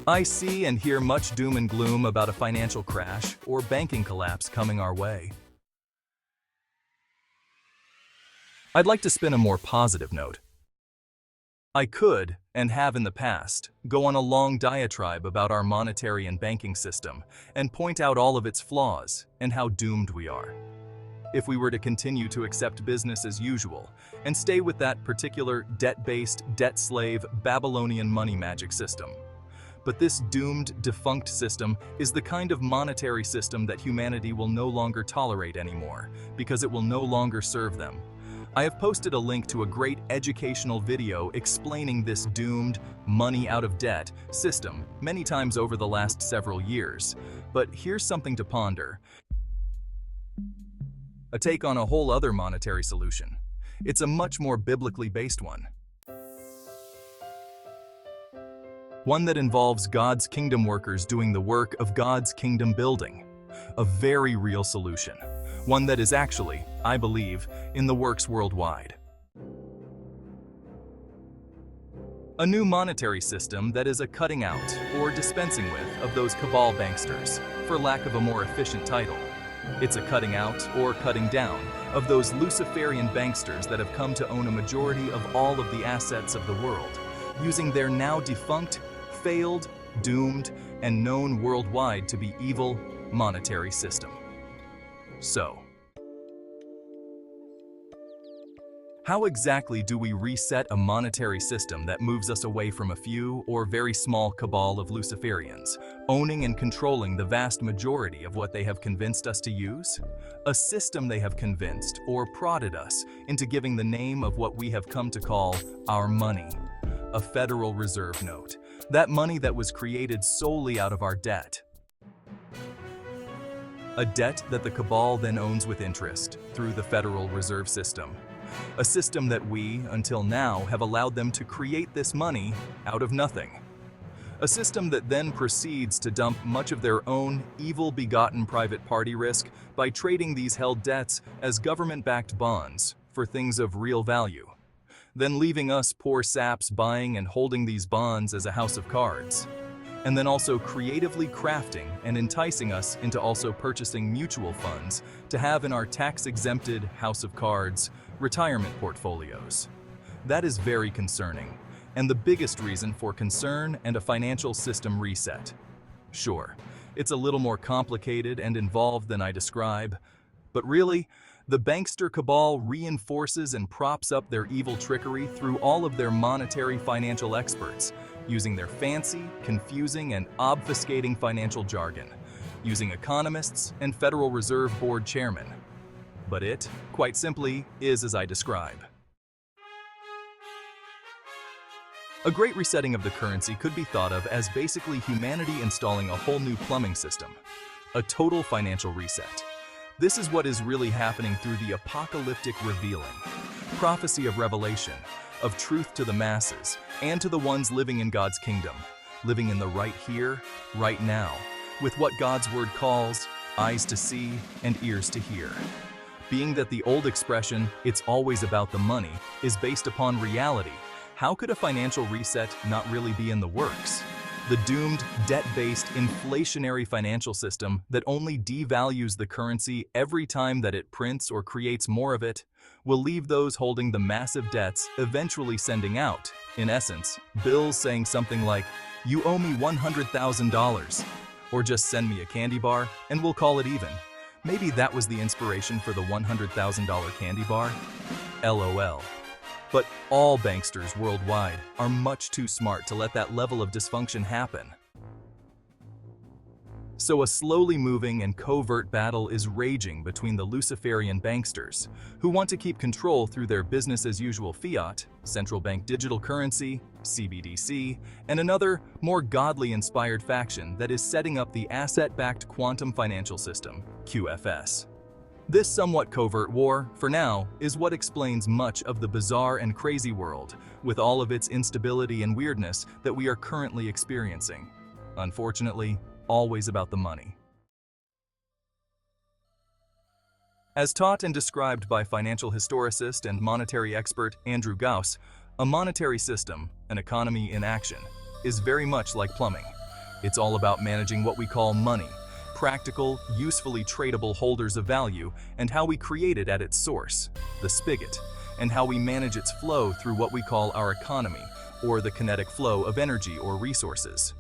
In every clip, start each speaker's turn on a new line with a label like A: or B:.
A: I see and hear much doom and gloom about a financial crash or banking collapse coming our way. I'd like to spin a more positive note. I could, and have in the past, go on a long diatribe about our monetary and banking system and point out all of its flaws and how doomed we are if we were to continue to accept business as usual and stay with that particular debt-based, debt-slave, Babylonian money magic system. But this doomed, defunct system is the kind of monetary system that humanity will no longer tolerate anymore because it will no longer serve them. I have posted a link to a great educational video explaining this doomed, money-out-of-debt system many times over the last several years. But here's something to ponder. A take on a whole other monetary solution. It's a much more biblically based one. One that involves God's kingdom workers doing the work of God's kingdom building. A very real solution. One that is actually, I believe, in the works worldwide. A new monetary system that is a cutting out or dispensing with of those cabal banksters, for lack of a more efficient title. It's a cutting out or cutting down of those Luciferian banksters that have come to own a majority of all of the assets of the world, using their now defunct, failed, doomed, and known worldwide to be evil monetary system. So, how exactly do we reset a monetary system that moves us away from a few or very small cabal of Luciferians, owning and controlling the vast majority of what they have convinced us to use? A system they have convinced or prodded us into giving the name of what we have come to call our money, a Federal Reserve note, that money that was created solely out of our debt. A debt that the cabal then owns with interest through the Federal Reserve System. A system that we, until now, have allowed them to create this money out of nothing. A system that then proceeds to dump much of their own evil-begotten private party risk by trading these held debts as government-backed bonds for things of real value, then leaving us poor saps buying and holding these bonds as a house of cards, and then also creatively crafting and enticing us into also purchasing mutual funds to have in our tax-exempted house of cards retirement portfolios. That is very concerning, and the biggest reason for concern and a financial system reset. Sure, it's a little more complicated and involved than I describe, but really, the bankster cabal reinforces and props up their evil trickery through all of their monetary financial experts, using their fancy, confusing, and obfuscating financial jargon, using economists and Federal Reserve Board chairmen. But it, quite simply, is as I describe. A great resetting of the currency could be thought of as basically humanity installing a whole new plumbing system, a total financial reset. This is what is really happening through the apocalyptic revealing, prophecy of revelation, of truth to the masses, and to the ones living in God's kingdom, living in the right here, right now, with what God's word calls eyes to see and ears to hear. Being that the old expression, it's always about the money, is based upon reality, how could a financial reset not really be in the works? The doomed, debt-based, inflationary financial system that only devalues the currency every time that it prints or creates more of it, will leave those holding the massive debts eventually sending out, in essence, bills saying something like, "You owe me $100,000, or just send me a candy bar and we'll call it even." Maybe that was the inspiration for the $100,000 candy bar? LOL. But all banksters worldwide are much too smart to let that level of dysfunction happen. So a slowly moving and covert battle is raging between the Luciferian banksters, who want to keep control through their business-as-usual fiat, central bank digital currency, CBDC, and another, more godly-inspired faction that is setting up the asset-backed quantum financial system, QFS. This somewhat covert war, for now, is what explains much of the bizarre and crazy world, with all of its instability and weirdness that we are currently experiencing. Unfortunately, always about the money. As taught and described by financial historicist and monetary expert Andrew Gauss, a monetary system, an economy in action, is very much like plumbing, It's all about managing what we call money, practical, usefully tradable holders of value, and how we create it at its source, the spigot, and how we manage its flow through what we call our economy, or the kinetic flow of energy or resources.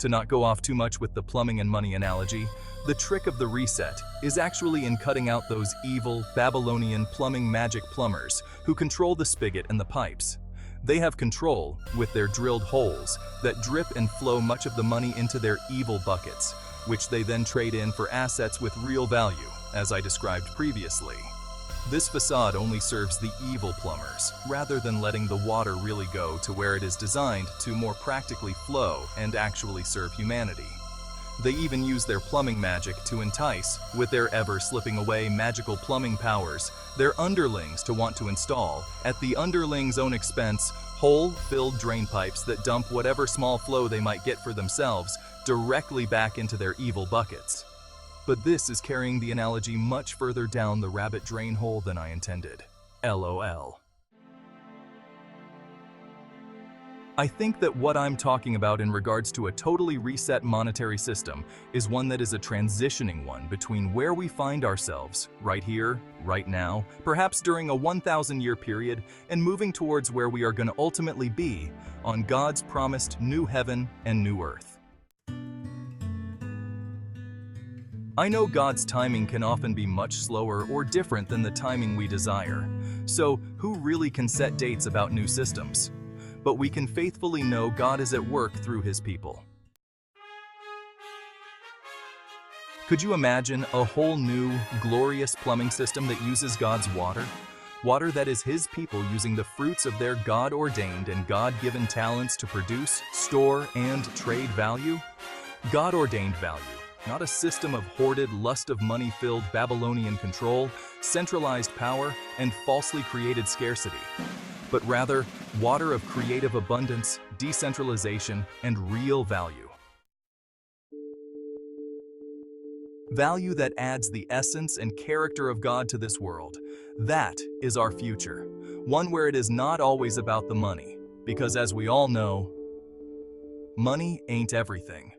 A: To not go off too much with the plumbing and money analogy, the trick of the reset is actually in cutting out those evil, Babylonian plumbing magic plumbers who control the spigot and the pipes. They have control with their drilled holes that drip and flow much of the money into their evil buckets, which they then trade in for assets with real value, as I described previously. This facade only serves the evil plumbers, rather than letting the water really go to where it is designed to more practically flow and actually serve humanity. They even use their plumbing magic to entice, with their ever-slipping away magical plumbing powers, their underlings to want to install, at the underlings' own expense, hole-filled drain pipes that dump whatever small flow they might get for themselves directly back into their evil buckets. But this is carrying the analogy much further down the rabbit drain hole than I intended. LOL. I think that what I'm talking about in regards to a totally reset monetary system is one that is a transitioning one between where we find ourselves, right here, right now, perhaps during a 1,000-year period, and moving towards where we are going to ultimately be, on God's promised new heaven and new earth. I know God's timing can often be much slower or different than the timing we desire. So, who really can set dates about new systems? But we can faithfully know God is at work through His people. Could you imagine a whole new, glorious plumbing system that uses God's water? Water that is His people using the fruits of their God-ordained and God-given talents to produce, store, and trade value? God-ordained value. Not a system of hoarded, lust of money-filled Babylonian control, centralized power, and falsely created scarcity, but rather water of creative abundance, decentralization, and real value. Value that adds the essence and character of God to this world. That is our future, one where it is not always about the money, because as we all know, money ain't everything.